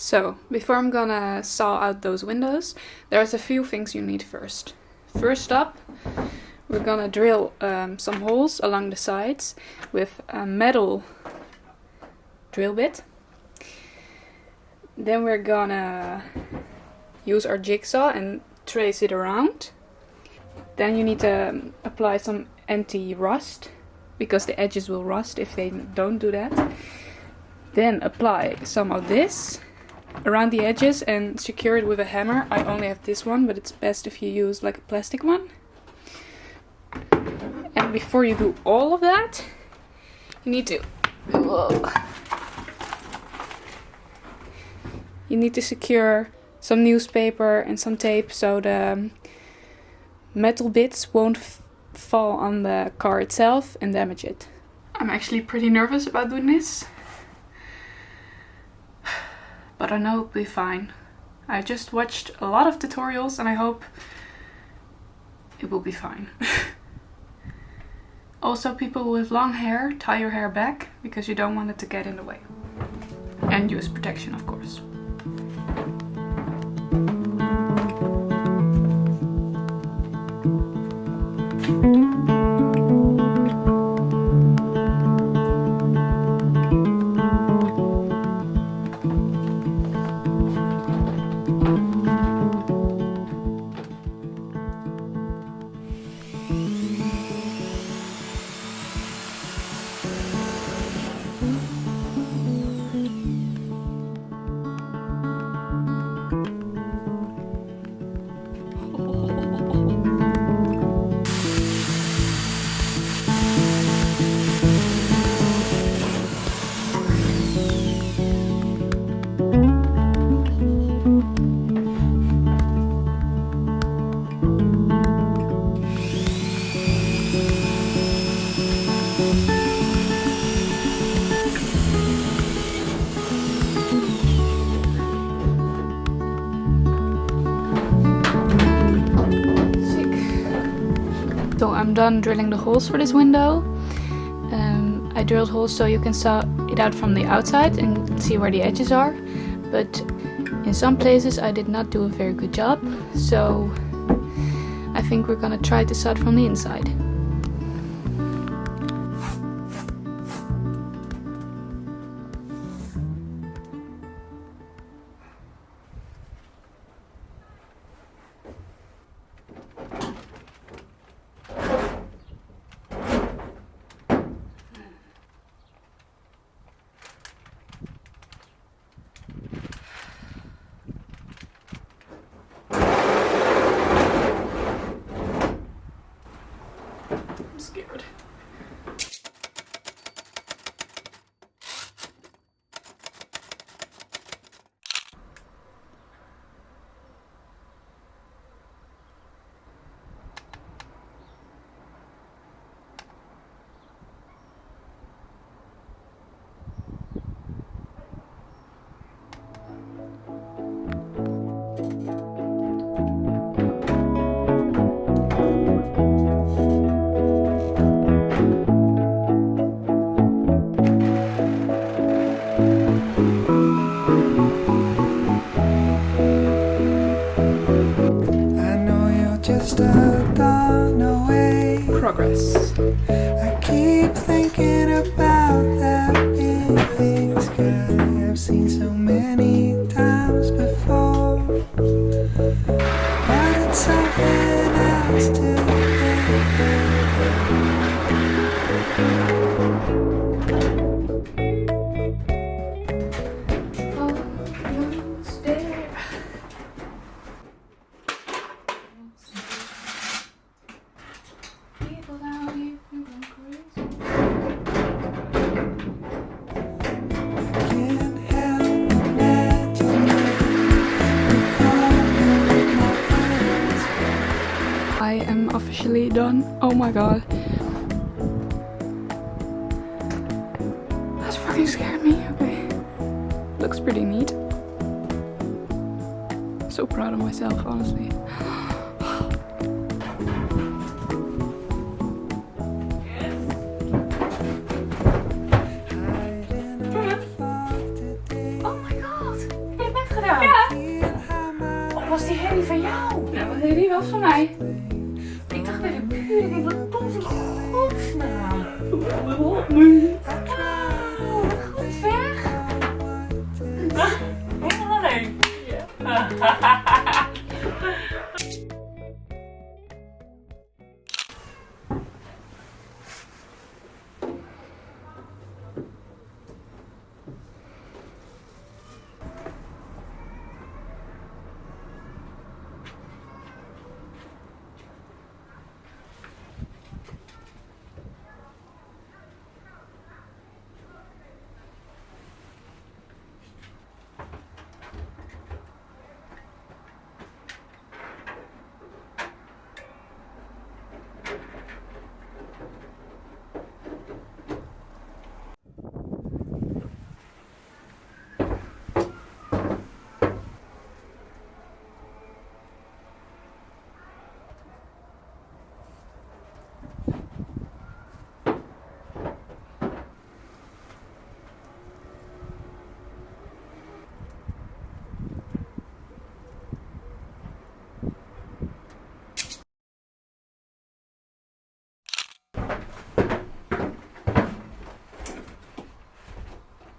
So, before I'm gonna saw out those windows, there's a few things you need first. First up, we're gonna drill some holes along the sides with a metal drill bit. Then we're gonna use our jigsaw and trace it around. Then you need to apply some anti-rust, because the edges will rust if they don't do that. Then apply some of this around the edges and secure it with a hammer. I only have this one, but it's best if you use like a plastic one. And before you do all of that, you need to secure some newspaper and some tape so the metal bits won't fall on the car itself and damage it. I'm actually pretty nervous about doing this, but I know it'll be fine. I just watched a lot of tutorials and I hope it will be fine. Also, people with long hair, tie your hair back because you don't want it to get in the way. And use protection, of course. So I'm done drilling the holes for this window. I drilled holes so you can saw it out from the outside and see where the edges are. But in some places I did not do a very good job. So I think we're gonna try to saw it from the inside. I'm scared. Progress. I keep thinking about that big sky I've seen so many times before, but it's something else today. Almost there. I am officially done. Oh my god. That fucking scared me. Okay. Looks pretty neat. So proud of myself, honestly. Oh my god! was van mij. Ik dacht even puur, ik denk, wat komt in godsnaam? Help me. Wauw, wat goed zeg. Helemaal alleen. Ja.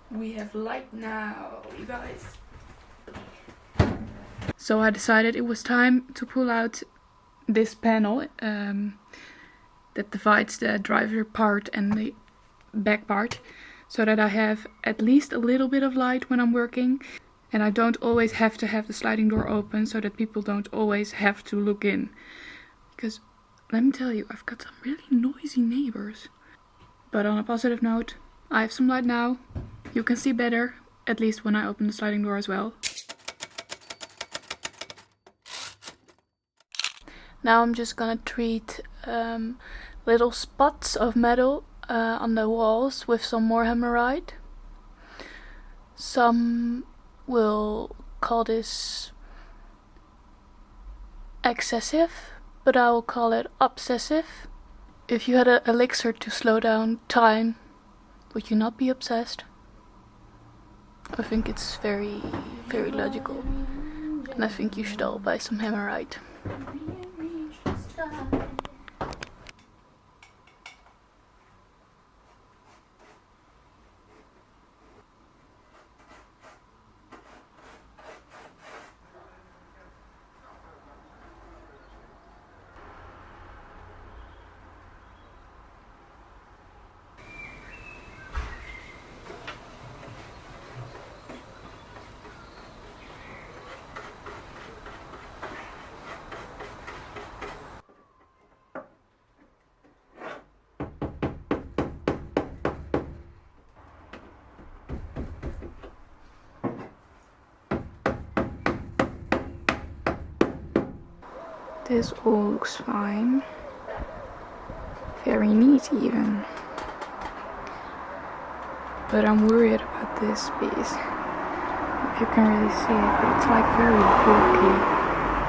We have light now, you guys. So I decided it was time to pull out this panel that divides the driver part and the back part, so that I have at least a little bit of light when I'm working, and I don't always have to have the sliding door open, so that people don't always have to look in. Because let me tell you, I've got some really noisy neighbors. But on a positive note, I have some light now. You can see better, at least when I open the sliding door as well. Now I'm just gonna treat little spots of metal on the walls with some more hammerite. Some will call this excessive, but I will call it obsessive. If you had an elixir to slow down time, would you not be obsessed? I think it's very, very logical. And I think you should all buy some hammerite. This all looks fine. Very neat even. But I'm worried about this piece. If you can really see it, but it's like very bulky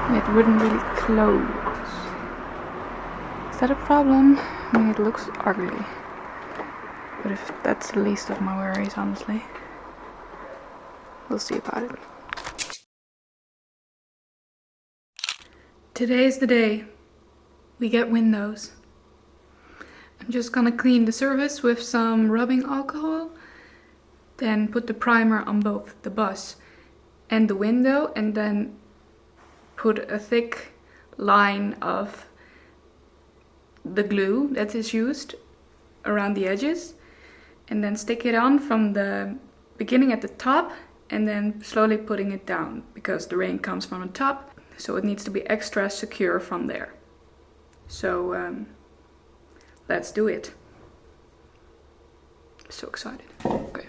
and it wouldn't really close. Is that a problem? I mean, it looks ugly. But if that's the least of my worries, honestly. We'll see about it. Today is the day we get windows. I'm just gonna clean the surface with some rubbing alcohol, then put the primer on both the bus and the window, and then put a thick line of the glue that is used around the edges, and then stick it on from the beginning at the top and then slowly putting it down, because the rain comes from the top. So it needs to be extra secure from there. So let's do it. So excited. Okay.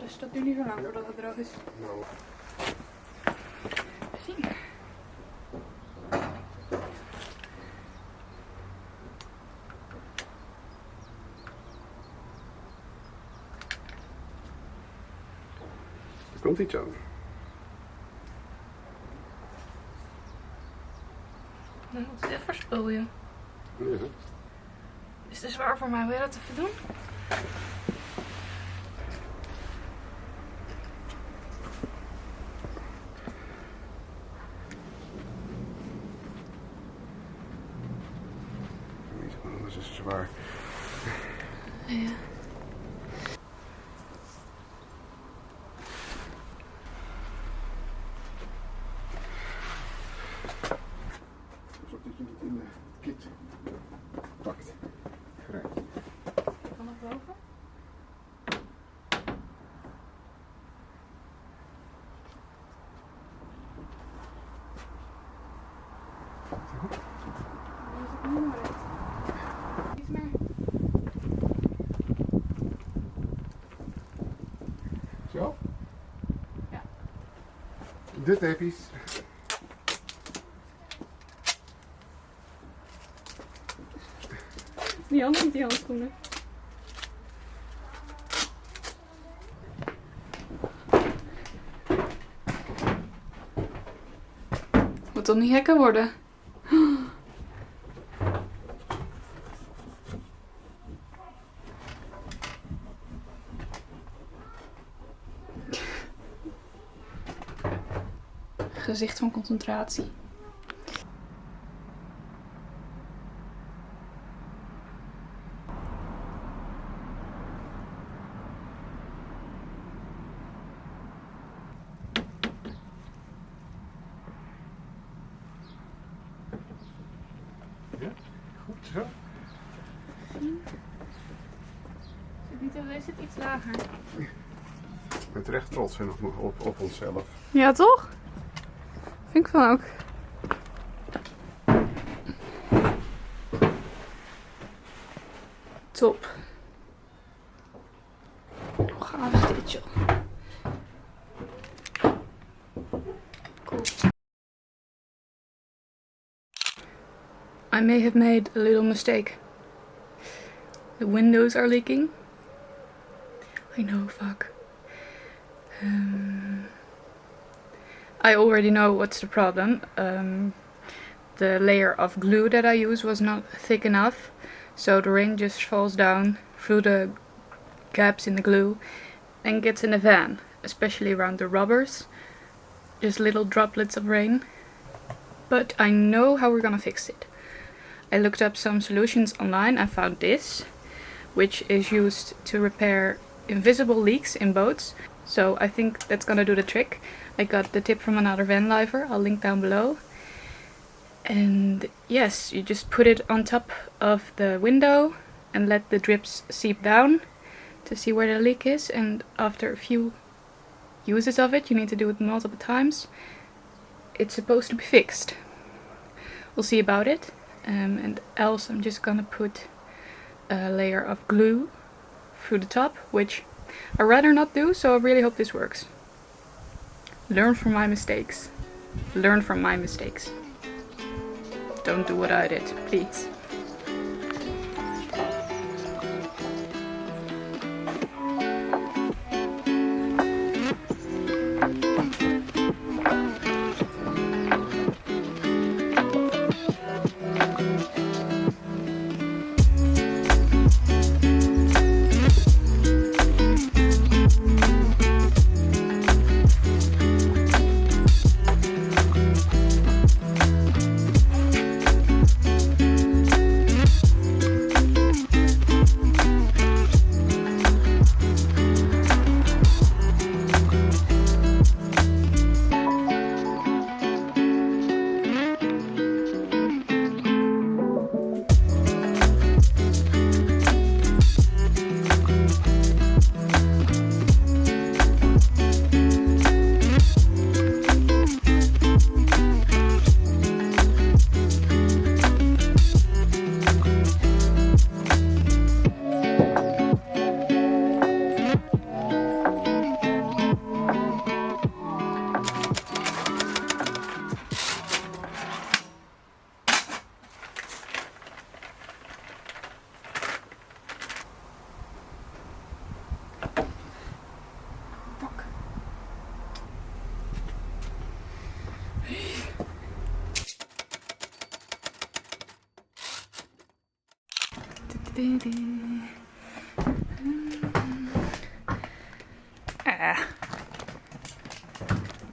Dus dat duurt niet zo lang voordat het droog is. Nou, Zien. er komt iets aan. Dan moet ik dit verspoelen. Ja. Is het zwaar voor mij? Wil je dat even doen? Anders is het zwaar. Ja. Zorg dat je niet in de kit pakt. Grijp. Kan nog boven? Iets meer. Zo? Ja. De tappies. Die hand met die handschoenen. Moet toch niet gekker worden? Gezicht van concentratie. Ja, goed zo. Is het iets lager? Ik ben terecht trots zijn op onszelf. Ja, toch? Vind ik van ook. Top. Hoe gaaf is dit, joh? Cool. I may have made a little mistake. The windows are leaking. I know, fuck. I already know what's the problem. The layer of glue that I use was not thick enough, so the rain just falls down through the gaps in the glue and gets in the van, especially around the rubbers. Just little droplets of rain. But I know how we're gonna fix it. I looked up some solutions online and found this, which is used to repair invisible leaks in boats. So I think that's gonna do the trick. I got the tip from another van lifer, I'll link down below. And yes, you just put it on top of the window and let the drips seep down to see where the leak is. And after a few uses of it, you need to do it multiple times, it's supposed to be fixed. We'll see about it. And else I'm just gonna put a layer of glue through the top, which I'd rather not do, so I really hope this works. Learn from my mistakes. Learn from my mistakes. Don't do what I did, please.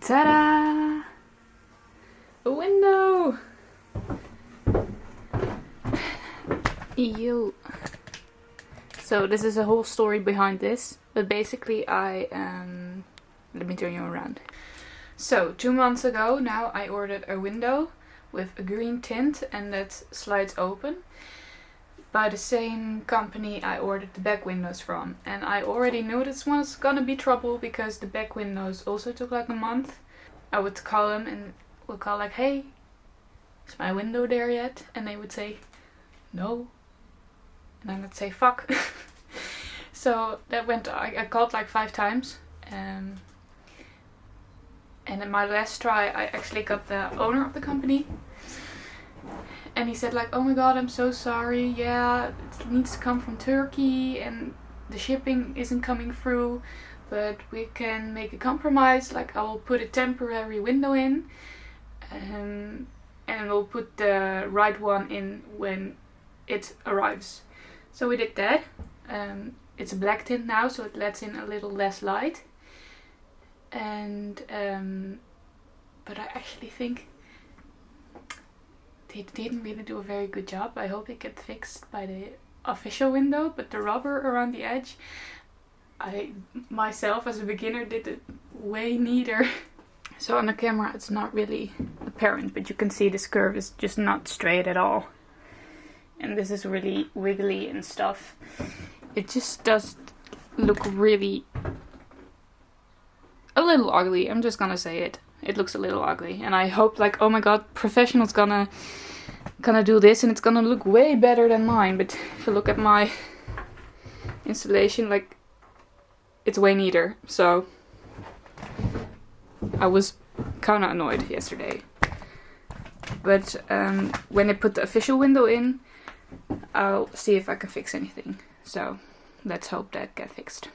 Ta-da! A window! Ew. So this is a whole story behind this, but basically let me turn you around. So 2 months ago now I ordered a window with a green tint and that slides open by the same company I ordered the back windows from. And I already knew this was gonna be trouble because the back windows also took like a month. I would call them and would call like, hey, is my window there yet? And they would say, no. And I would say, fuck. So that went, I called like 5 times. And in my last try, I actually got the owner of the company. And he said like, oh my god, I'm so sorry. Yeah, it needs to come from Turkey and the shipping isn't coming through. But we can make a compromise. Like I will put a temporary window in. And we'll put the right one in when it arrives. So we did that. It's a black tint now, so it lets in a little less light. And but I actually think they didn't really do a very good job. I hope it gets fixed by the official window, but the rubber around the edge, I myself as a beginner did it way neater. So on the camera it's not really apparent, but you can see this curve is just not straight at all. And this is really wiggly and stuff. It just does look really a little ugly. I'm just gonna say it. It looks a little ugly. And I hope like, oh my god, professionals gonna do this and it's gonna look way better than mine. But if you look at my installation, like it's way neater. So I was kinda annoyed yesterday. But when I put the official window in, I'll see if I can fix anything. So let's hope that gets fixed.